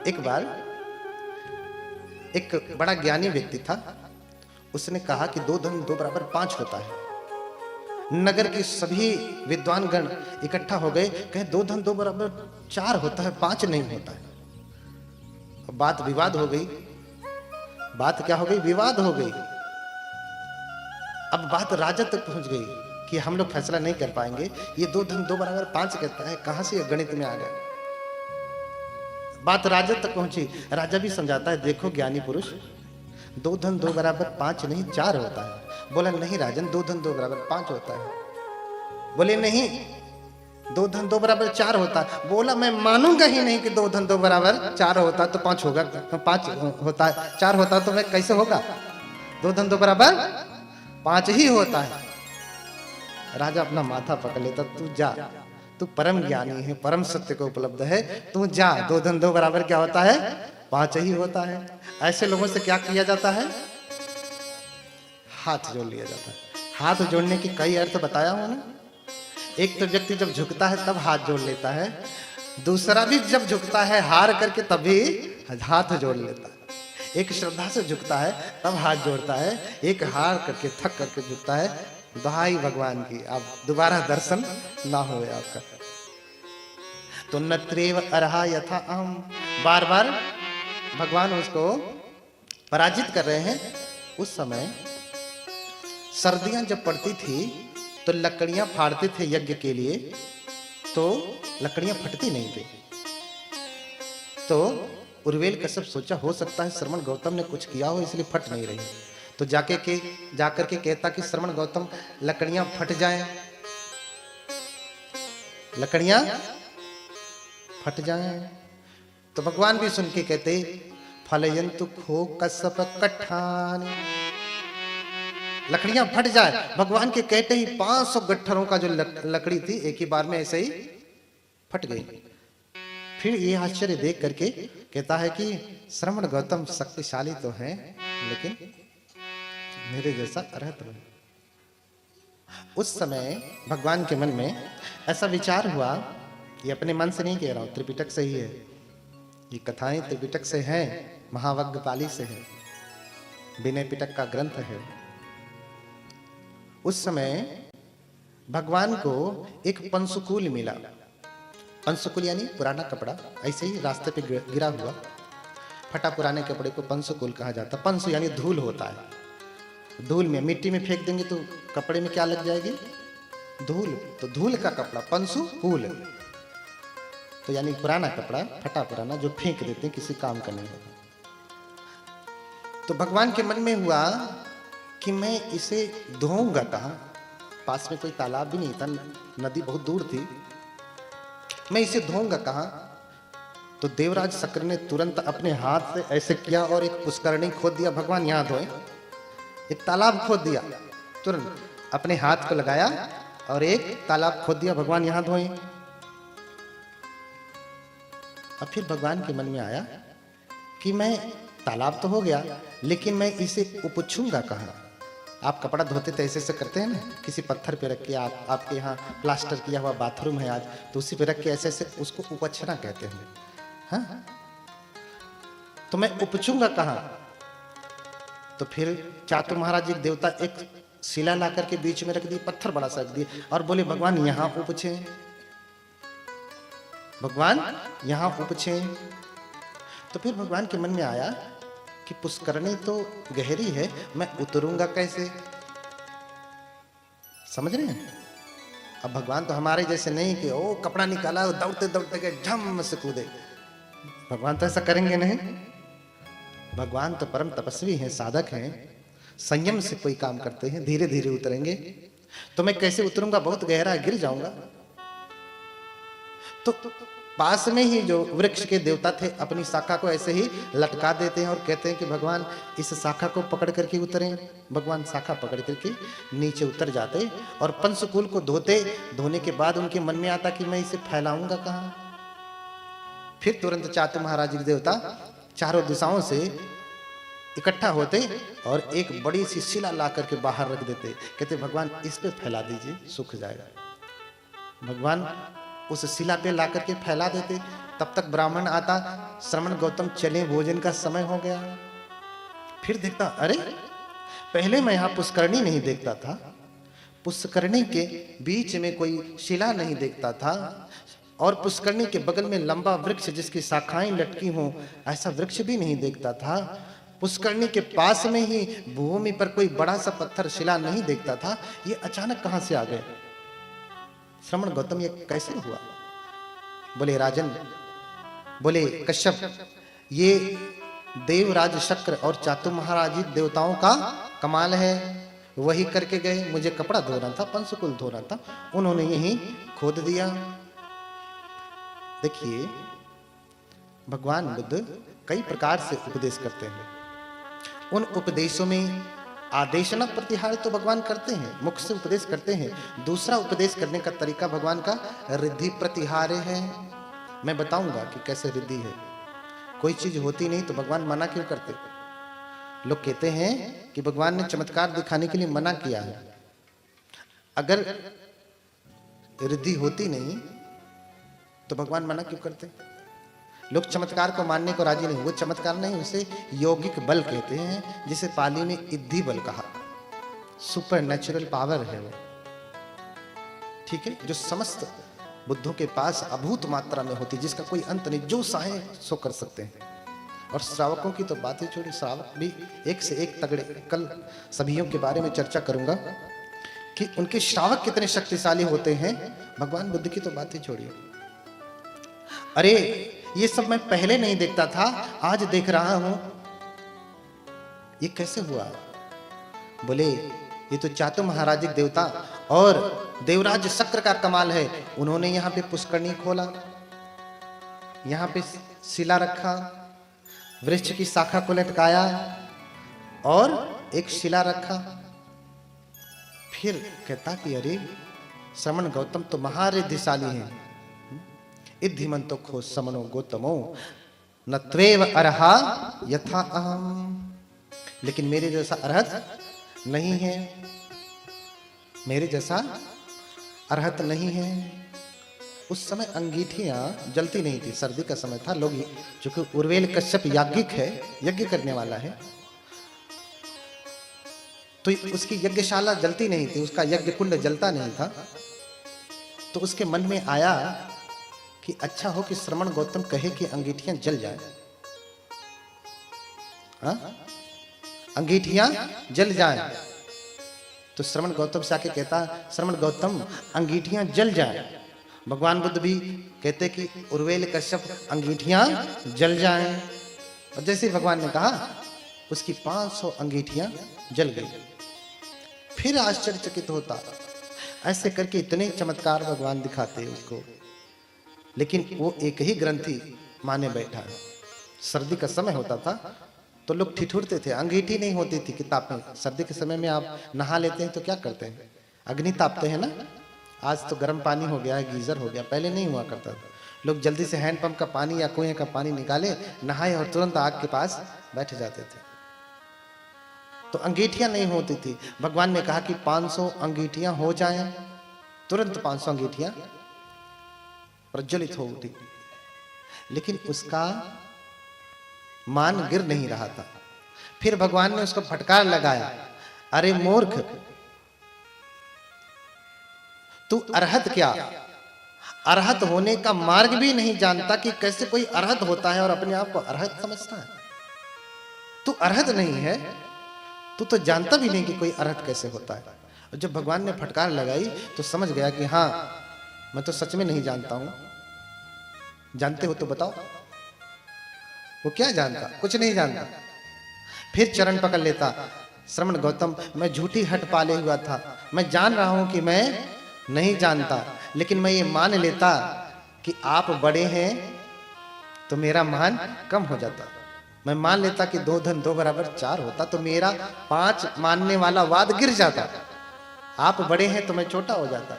एक बार एक बड़ा ज्ञानी व्यक्ति था, उसने कहा कि 2 धन 2 बराबर 5 होता है। नगर के सभी विद्वान गण इकट्ठा हो गए, कहे 2 धन 2 बराबर 4 होता है, 5 नहीं होता है। बात विवाद हो गई। बात क्या हो गई? विवाद हो गई। अब बात राजा तक पहुंच गई कि हम लोग फैसला नहीं कर पाएंगे, ये 2 धन 2 बराबर 5 कहता है, कहां से ये गणित में आ गया। बात राजा तक पहुंची। राजा भी समझाता है, देखो ज्ञानी पुरुष, 2 धन 2 बराबर 5 नहीं 4 होता है। बोला नहीं राजन, 2 धन 2 बराबर 5 होता है। बोले नहीं, 2 धन 2 बराबर 4 होता है। बोला मैं मानूंगा ही नहीं कि 2 धन 2 बराबर 4 होता तो 5 होगा, 5 होता है, 4 होता तो मैं कैसे होगा? 2 धन 2 बराबर 5 ही होता है। राजा अपना माथा पकड़ लेता, तू जा, तू परम ज्ञानी है, परम सत्य को उपलब्ध है, तू जा, 2 धन 2 बराबर क्या होता है? 5 ही होता है। ऐसे लोगों से क्या किया जाता है? हाथ जोड़ लिया जाता है। हाथ जोड़ने की कई अर्थ बताया हूं ना। एक तो व्यक्ति जब झुकता है तब हाथ जोड़ लेता है, दूसरा भी जब झुकता है हार करके तभी हाथ जोड़ लेता है। एक श्रद्धा से झुकता है तब हाथ जोड़ता है, एक हार करके थक करके झुकता है। दुहाई भगवान की, आप दोबारा दर्शन ना हो आपका। तो नत्रेव अरहा यथा अहम, बार बार भगवान उसको पराजित कर रहे हैं। उस समय सर्दियां जब पड़ती थी तो लकड़ियां फाड़ते थे यज्ञ के लिए, तो लकड़ियां फटती नहीं थी। तो उर्वेल कश्यप सोचा हो सकता है श्रवण गौतम ने कुछ किया हो इसलिए फट नहीं रही। तो जाकर के कहता कि श्रवण गौतम लकड़ियां फट जाएं, लकड़ियां फट जाएं। तो भगवान भी सुन के कहते फलयंतु खो कश्यप कठान, लकड़ियां फट जाए। भगवान के कहते ही 500 गट्ठरों का जो लकड़ी थी एक ही बार में ऐसे ही फट गई। फिर ये आश्चर्य देख करके कहता है कि श्रवण गौतम शक्तिशाली तो हैं, लेकिन मेरे जैसा अरहत नहीं। उस समय भगवान के मन में ऐसा विचार हुआ, ये अपने मन से नहीं कह रहा हूं, त्रिपिटक से ही है, ये कथाएं त्रिपिटक से हैं, महावग्गपाली से है, विनय पिटक का ग्रंथ है। उस समय भगवान को एक पंसुकूल मिला। पंसुकूल यानी पुराना कपड़ा, ऐसे ही रास्ते पे गिरा हुआ फटा पुराने कपड़े को पंसुकूल कहा जाता। पंसु यानी धूल होता है। धूल में मिट्टी में फेंक देंगे तो कपड़े में क्या लग जाएगी? धूल। तो धूल का कपड़ा पंसुकूल, तो यानी पुराना कपड़ा फटा पुराना जो फेंक देते हैं, किसी काम का नहीं होता। तो भगवान के मन में हुआ कि मैं इसे धोऊंगा कहां? पास में कोई तालाब भी नहीं था, नदी बहुत दूर थी, मैं इसे धोऊंगा कहां? तो देवराज शक्र ने तुरंत अपने हाथ से ऐसे किया और एक पुष्करणी खोद दिया, भगवान यहां धोए। एक तालाब खोद दिया, तुरंत अपने हाथ को लगाया और एक तालाब खोद दिया, भगवान यहां धोए। अब फिर भगवान के मन में आया कि मैं तालाब तो हो गया, लेकिन मैं इसे उपछूंगा कहां? आप कपड़ा धोते तो ऐसे करते हैं ना, किसी पत्थर पे रख के, आपके यहाँ प्लास्टर किया हुआ बाथरूम है आज, तो उसी पे रख के ऐसे ऐसे, उसको उपछना कहते हैं। हाँ, तो मैं उपछूंगा कहां? तो फिर चातुर महाराज जी देवता एक शिला ला करके बीच में रख दी, पत्थर बड़ा सा रख दिया और बोले भगवान यहां उपछे, भगवान यहां उपछे। तो फिर भगवान के मन में आया कि पुष्करणी तो गहरी है, मैं उतरूंगा कैसे? समझ रहे हैं? अब भगवान तो हमारे जैसे नहीं कि ओ कपड़ा निकाला दौड़ते दौड़ते गए झम से कूदे। भगवान तो ऐसा करेंगे नहीं। भगवान तो परम तपस्वी हैं, साधक हैं, संयम से कोई काम करते हैं, धीरे धीरे उतरेंगे। तो मैं कैसे उतरूंगा? बहुत गहरा गिर जाऊंगा। तो पास में ही जो वृक्ष के देवता थे अपनी शाखा को ऐसे ही लटका देते हैं और कहते हैं कि भगवान इस शाखा को पकड़ करके उतरें। भगवान शाखा पकड़ करके नीचे उतर जाते और पंसकुल को धोने के बाद उनके मन में आता कि मैं इसे फैलाऊंगा कहां। फिर तुरंत चातु महाराज देवता चारों दिशाओं से इकट्ठा होते और एक बड़ी सी शिला ला करके बाहर रख देते, कहते भगवान इस पे फैला दीजिए, सूख जाएगा। भगवान उस शिला पे ला करके फैला देते, तब तक ब्राह्मण आता, श्रमण गौतम चले, भोजन का समय हो गया। फिर देखता, अरे पहले मैं यहां पुष्करणी नहीं देखता था, पुष्करणी के बीच में कोई शिला नहीं देखता था, और पुष्करणी के बगल में लंबा वृक्ष जिसकी शाखाएं लटकी हों ऐसा वृक्ष भी नहीं देखता था, पुष्करणी के पास में ही भूमि पर कोई बड़ा सा पत्थर शिला नहीं देखता था, ये अचानक कहां से आ गए? श्रमण गौतम, ये कैसे हुआ? बोले राजन, बोले कश्यप, ये देवराज शक्र और चातु महाराजित देवताओं का कमाल है, वही करके गए। मुझे कपड़ा धोना था, पंचकुल धोना था, उन्होंने यही खोद दिया। देखिए, भगवान बुद्ध कई प्रकार से उपदेश करते हैं। उन उपदेशों में आदेश न प्रतिहार तो भगवान करते हैं, मुख से उपदेश करते हैं। दूसरा उपदेश करने का तरीका भगवान का रिद्धि प्रतिहार है। मैं बताऊंगा कि कैसे रिद्धि है। कोई चीज होती नहीं तो भगवान मना क्यों करते? लोग कहते हैं कि भगवान ने चमत्कार दिखाने के लिए मना किया है। अगर रिद्धि होती नहीं तो भगवान मना क्यों करते? लोग चमत्कार को मानने को राजी नहीं। वो चमत्कार नहीं, उसे यौगिक बल कहते हैं, जिसे पाली में इद्धि बल कहा। सुपर नेचुरल पावर है वो, ठीक है, जो समस्त बुद्धों के पास अभूत मात्रा में होती, जिसका कोई अंत नहीं, जो चाहे सो कर सकते हैं। और श्रावकों की तो बात ही छोड़ी, श्रावक भी एक से एक तगड़े। कल सभीयों के बारे में चर्चा करूंगा कि उनके श्रावक कितने शक्तिशाली होते हैं। भगवान बुद्ध की तो बात ही छोड़िए। अरे ये सब मैं पहले नहीं देखता था, आज देख रहा हूं, ये कैसे हुआ? बोले ये तो चातु महाराजिक देवता और देवराज शक्र का कमाल है। उन्होंने यहां पे पुष्करणी खोला, यहां पे शिला रखा, वृक्ष की शाखा को लटकाया और एक शिला रखा। फिर कहता कि अरे श्रमण गौतम तो महारिद्धिशाली हैं। इद्धिमंतो खो समनो गौतमो न त्वेव अर्हा यथा अहम। लेकिन मेरे जैसा अर्हत नहीं है, मेरे जैसा अर्हत नहीं है। उस समय अंगीठियां जलती नहीं थी, सर्दी का समय था। लोग, चूंकि उर्वेल कश्यप याज्ञिक है, यज्ञ करने वाला है, तो उसकी यज्ञशाला जलती नहीं थी, उसका यज्ञ कुंड जलता नहीं था। तो उसके मन में आया कि अच्छा हो कि श्रमण गौतम कहे कि अंगीठियां जल जाए। अंगीठियां जल जाए। तो श्रमण गौतम से आके कहता, श्रमण गौतम अंगीठियां जल जाए। भगवान बुद्ध भी कहते कि उर्वेल कश्यप अंगीठियां जल जाएं। और जैसे भगवान ने कहा, उसकी 500 अंगीठियां जल गई। फिर आश्चर्यचकित होता। ऐसे करके इतने चमत्कार भगवान दिखाते उसको, लेकिन वो एक ही ग्रंथि माने बैठा है। सर्दी का समय होता था तो लोग ठिठुरते थे, अंगीठी नहीं होती थी किताब में। सर्दी के समय में आप नहा लेते हैं तो क्या करते हैं? अग्नि तापते हैं ना। आज तो गर्म पानी हो गया है, गीजर हो गया, पहले नहीं हुआ करता था। लोग जल्दी से हैंडपंप का पानी या कुएं का पानी निकाले, नहाए और तुरंत आग के पास बैठ जाते थे। तो अंगीठियां नहीं होती थी। भगवान ने कहा कि 500 अंगीठियां हो जाएं। तुरंत 500 अंगीठियां प्रज्वलित हो उठी। लेकिन उसका मान गिर नहीं रहा था। फिर भगवान ने उसको फटकार लगाया, अरे मूर्ख, तू अरहत क्या, अरहत होने का मार्ग भी नहीं जानता कि कैसे कोई अरहत होता है और अपने आप को अरहत समझता है। तू अरहत नहीं है, तू तो जानता भी नहीं कि कोई अरहत कैसे होता है। और जब भगवान ने फटकार लगाई तो समझ गया कि हाँ, मैं तो सच में नहीं जानता हूं। जानते हो तो बताओ। वो क्या जानता? कुछ नहीं जानता। फिर चरण पकड़ लेता, श्रमण गौतम, मैं झूठी हट पाले हुआ था। मैं जान रहा हूं कि मैं नहीं जानता, लेकिन मैं ये मान लेता कि आप बड़े हैं तो मेरा मान कम हो जाता। मैं मान लेता कि 2 धन 2 बराबर 4 होता तो मेरा 5 मानने वाला वाद गिर जाता। आप बड़े हैं तो मैं छोटा हो जाता।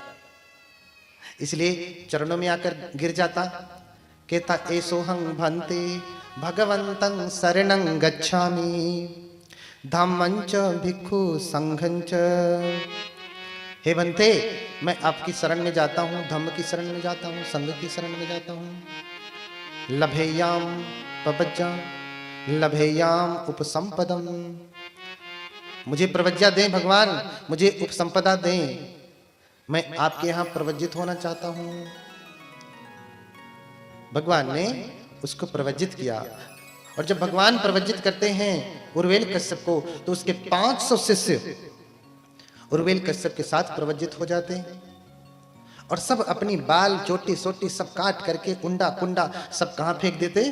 इसलिए चरणों में आकर गिर जाता। कहता, एसोहं भंते भगवंतं शरणं गच्छामि धम्मं च भिक्षु संघं च। हे बंते, मैं आपकी शरण में जाता हूँ, धम्म की शरण में जाता हूँ, संघ की शरण में जाता हूँ। लभेयाम पवज्जा लभेयाम उपसंपदम। मुझे प्रवज्जा दें भगवान, मुझे उपसंपदा दें, मैं आपके यहां प्रवज्जित होना चाहता हूं। भगवान ने उसको प्रवज्जित किया। और जब भगवान प्रवज्जित करते हैं उर्वेल कश्यप को, तो उसके 500 शिष्य उर्वेल कश्यप के साथ प्रवज्जित हो जाते हैं और सब अपनी बाल चोटी सोटी सब काट करके उंडा कुंडा सब कहां फेंक देते?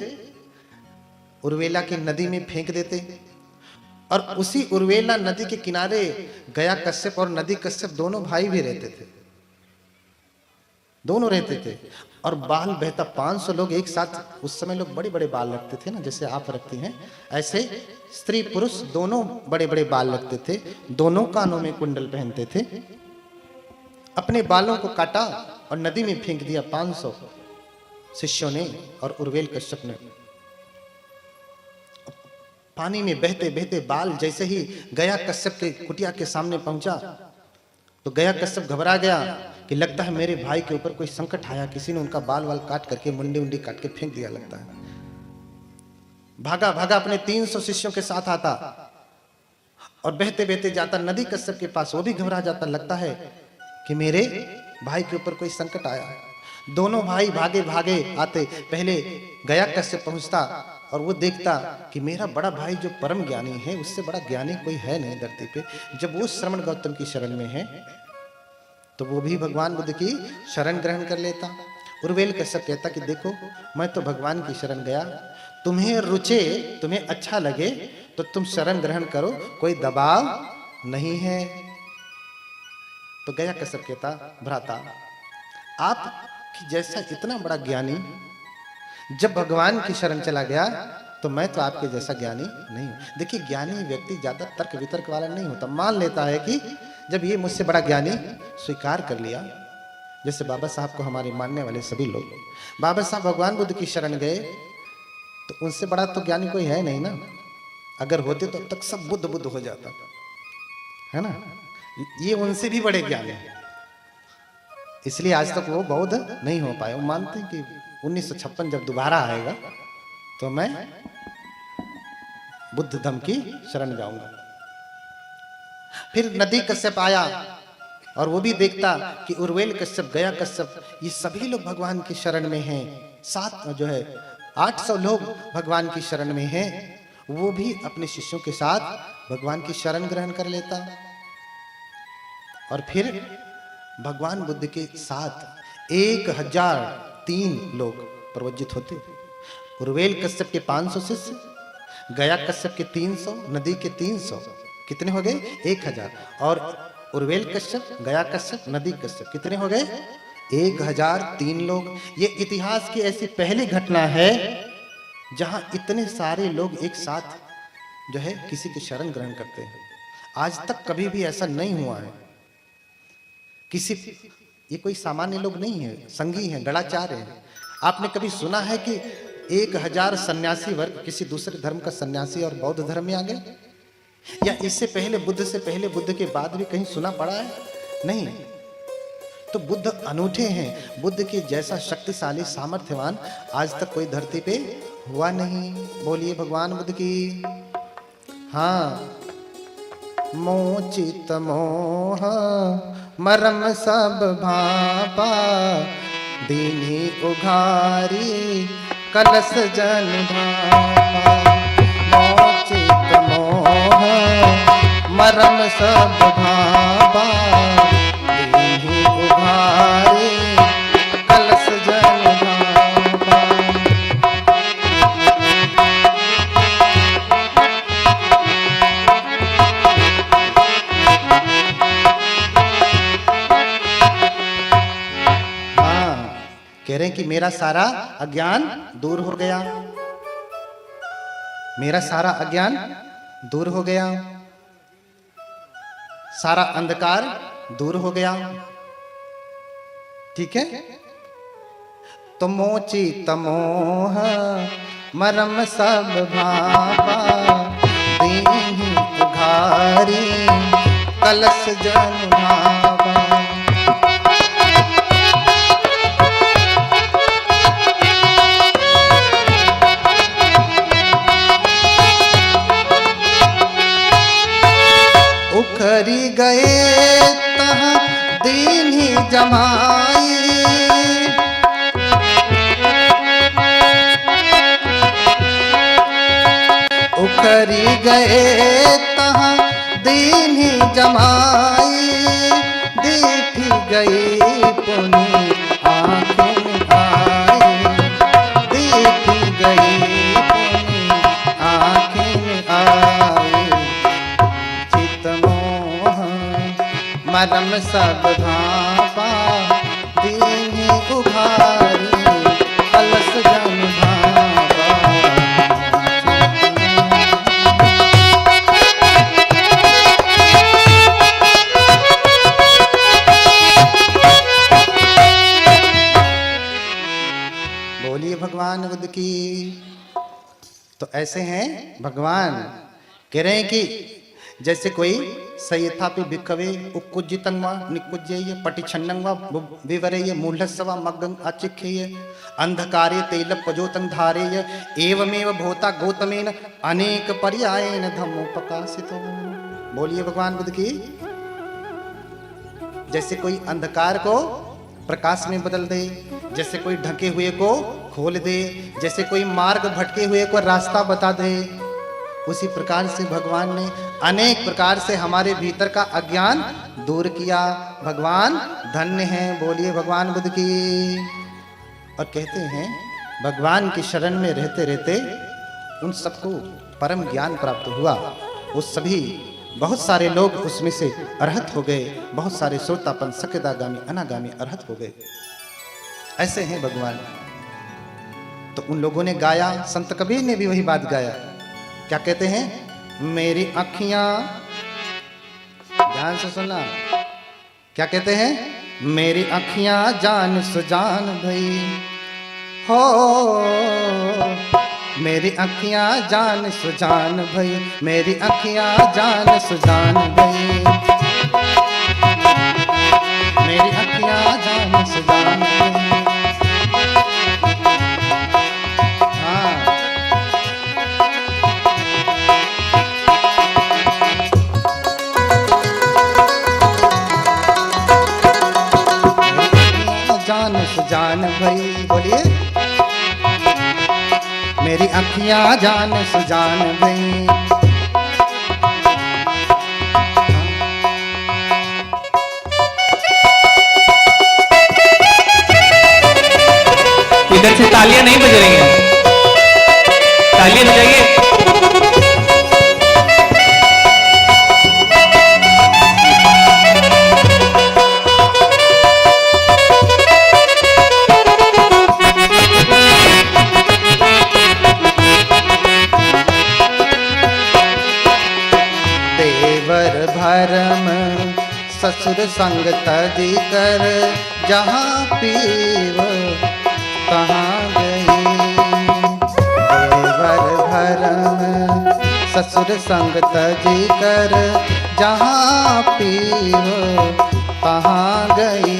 उर्वेला की नदी में फेंक देते। और उसी उर्वेला नदी के किनारे गया कश्यप और नदी कश्यप दोनों भाई भी रहते थे, दोनों रहते थे। और बाल बहता 500 लोग एक साथ, उस समय लोग बड़े बड़े बाल रखते थे ना, जैसे आप रखती हैं, ऐसे स्त्री पुरुष दोनों बड़े बड़े बाल रखते थे, दोनों कानों में कुंडल पहनते थे। अपने बालों को काटा और नदी में फेंक दिया 500 शिष्यों ने और उर्वेल कश्यप ने। पानी में बहते बहते बाल जैसे ही गया कश्यप के कुटिया के सामने पहुंचा, तो गया कश्यप घबरा गया कि लगता है मेरे भाई के ऊपर कोई संकट आया, किसी ने उनका बाल वाल काट करके मुंडी उंडी काट के फेंक दिया लगता है। भागा भागा अपने 300 शिष्यों के साथ आता और बहते बहते जाता नदी कश्यप के पास। वो भी घबरा जाता, लगता है कि मेरे भाई के ऊपर कोई संकट आया है। दोनों भाई भागे भागे आते, पहले गया कश्यप पहुंचता और वो देखता कि मेरा बड़ा भाई जो परम ज्ञानी है, उससे बड़ा ज्ञानी कोई है नहीं धरती पे। जब वो श्रवण गौतम की शरण में है तो वो भी भगवान बुद्ध की शरण ग्रहण कर लेता। उर्वेल कश्यप कहता कि देखो, मैं तो भगवान की शरण गया, तुम्हें रुचे, तुम्हें अच्छा लगे तो तुम शरण ग्रहण करो, कोई दबाव नहीं है। तो गया कश्यप कहता, भ्राता आप जैसा इतना बड़ा ज्ञानी जब भगवान की शरण चला गया, तो मैं तो आपके जैसा ज्ञानी नहीं हूं। देखिए, ज्ञानी व्यक्ति ज्यादा तर्क वितर्क वाला नहीं होता, मान लेता है कि जब ये मुझसे बड़ा ज्ञानी स्वीकार कर लिया, जैसे बाबा साहब को हमारे मानने वाले सभी लोग, बाबा साहब भगवान बुद्ध की शरण गए तो उनसे बड़ा तो ज्ञानी कोई है नहीं ना। अगर होते तो अब तक सब बुद्ध बुद्ध हो जाता, है ना। ये उनसे भी बड़े ज्ञानी हैं, इसलिए आज तक वो बौद्ध नहीं हो पाए। वो मानते हैं कि 1956 जब दोबारा आएगा तो मैं बुद्ध धर्म की शरण जाऊंगा। फिर नदी कश्यप आया और वो भी देखता कि उर्वेल कश्यप, गया कश्यप, ये सभी लोग भगवान की शरण में हैं। 800 लोग भगवान की शरण में हैं। वो भी अपने शिष्यों के साथ भगवान की शरण ग्रहण कर लेता। और फिर भगवान बुद्ध के साथ 1003 लोग प्रवज्जित होते। उर्वेल कश्यप के 500 शिष्य, गया कश्यप के 300, नदी के 300, कितने हो गए? 1000। और उर्वेल कश्यप, गया कश्यप, नदी कश्यप, कितने हो गए? 1003 लोग। ये इतिहास की ऐसी पहली घटना है जहां इतने सारे लोग एक साथ जो है किसी की शरण ग्रहण करते हैं। आज तक कभी भी ऐसा नहीं हुआ है। ये कोई सामान्य लोग नहीं है, संगी हैं, गणाचार्य हैं। आपने कभी सुना है कि 1000 सन्यासी वर्ग किसी दूसरे धर्म का सन्यासी और बौद्ध धर्म में आ गए? या इससे पहले, बुद्ध से पहले, बुद्ध के बाद भी कहीं सुना पड़ा है? नहीं। तो बुद्ध अनूठे हैं। बुद्ध के जैसा शक्तिशाली, सामर्थ्यवान आज तक कोई धरती पे हुआ नहीं। बोलिए भगवान बुद्ध की। हाँ, मोचित मोह मरम सब भापा, दीनी उघारी कलश जन भापा। मोचित मोह मरम सब भापा, दीनी उघारी कलश जन भापा। कह रहे हैं कि मेरा सारा अज्ञान दूर हो गया, मेरा सारा अज्ञान दूर हो गया, सारा अंधकार दूर हो गया। ठीक है। तो मोची तमोह मरम सब भापा, दीनी उघारी कलश जन भापा। गए तहाँ दीन्ही जमाई, उखरी गए तहाँ दीन्ही जमाई, देखी गई पुनी आँखें आई, देखी गई पुनी आँखें आई, चितमोह मरम सब भापा, दीन्ही उघारी अलस जन भापा। बोलिए भगवान बुद्ध की। तो ऐसे हैं भगवान, कह रहे हैं कि जैसे कोई सयथापि भिक्खवे उक्कुज्जितंगवा निकुज्जेय पटिछन्नंगवा विवरेय मूढ़स्सवा मग्गं आचिख्येय अंधकारे तैलपजोतं धारेय एवमेव भूता गौतमेन अनेक पर्यायेन धम्मोपकाशितो। बोलिए भगवान बुद्ध की। जैसे कोई अंधकार को प्रकाश में बदल दे, जैसे कोई ढके हुए को खोल दे, जैसे कोई मार्ग भटके हुए को रास्ता बता दे, उसी प्रकार से भगवान ने अनेक प्रकार से हमारे भीतर का अज्ञान दूर किया। भगवान धन्य हैं। बोलिए भगवान बुद्ध की। और कहते हैं भगवान की शरण में रहते रहते उन सबको परम ज्ञान प्राप्त हुआ। वो सभी बहुत सारे लोग उसमें से अरहत हो गए, बहुत सारे श्रोतापन सकेदागामी अनागामी अरहत हो गए। ऐसे हैं भगवान। तो उन लोगों ने गाया, संत कबीर ने भी वही बात गाया। क्या कहते हैं? मेरी अखियां, ध्यान से सुनना, क्या कहते हैं? मेरी अखियां जान सुजान भई हो, मेरी अखियां जान सुजान भई, मेरी अखियां जान सुजान भई, मेरी अखियां जान सुजान भई। हाँ, जान सुजान भई। बोलिए, मेरी अखियां जान सुजान भई। इधर से तालियां नहीं बज रही हैं, तालियां बजाइए। भरम ससुर संग तजी कर, जहाँ पीव तहाँ गई। देवर भरम ससुर संग तजी कर, जहाँ पीव तहाँ गई।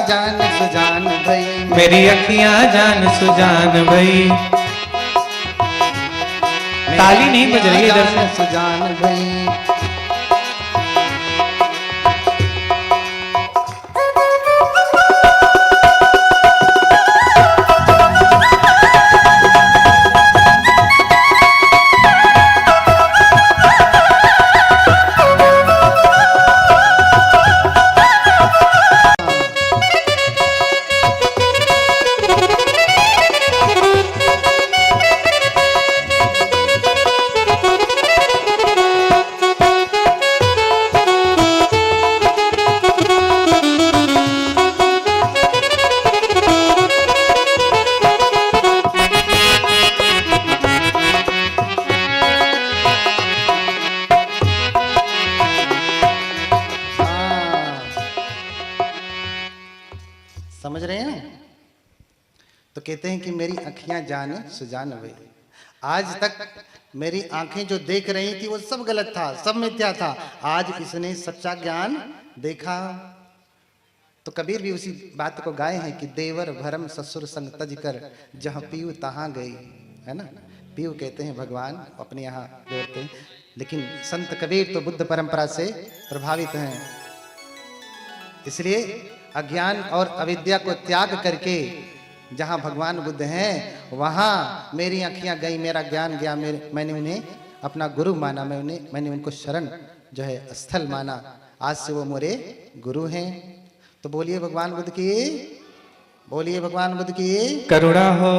जान सुजान भई, मेरी अखियां जान सुजान भई। ताली नहीं बज रही है इधर से। सुजान भई। तो कहते हैं कि मेरी अखियां जान सुजान हुई। आज तक मेरी आंखें जो देख रही थी वो सब गलत था, सब मिथ्या था। आज इसने सच्चा ज्ञान देखा। तो कबीर भी उसी बात को गाए हैं कि देवर भरम ससुर संग तज कर जहां पीऊ तहां गई, है ना। पीऊ कहते हैं भगवान, अपने यहाँ जोड़ते हैं। लेकिन संत कबीर तो बुद्ध परंपरा से प्रभावित हैं, इसलिए अज्ञान और अविद्या को त्याग करके जहां भगवान बुद्ध हैं वहां मेरी आंखियां गई, मेरा ज्ञान गया, मैंने उन्हें अपना गुरु माना, मैंने उनको शरण जो है स्थल माना। आज से वो मेरे गुरु हैं। तो बोलिए भगवान बुद्ध की, बोलिए भगवान बुद्ध की करुणा हो।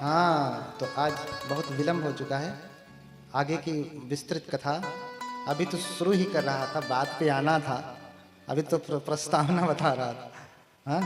हाँ, तो आज बहुत विलंब हो चुका है। आगे की विस्तृत कथा अभी तो शुरू ही कर रहा था, बात पे आना था, अभी तो प्रस्तावना बता रहा था। हाँ,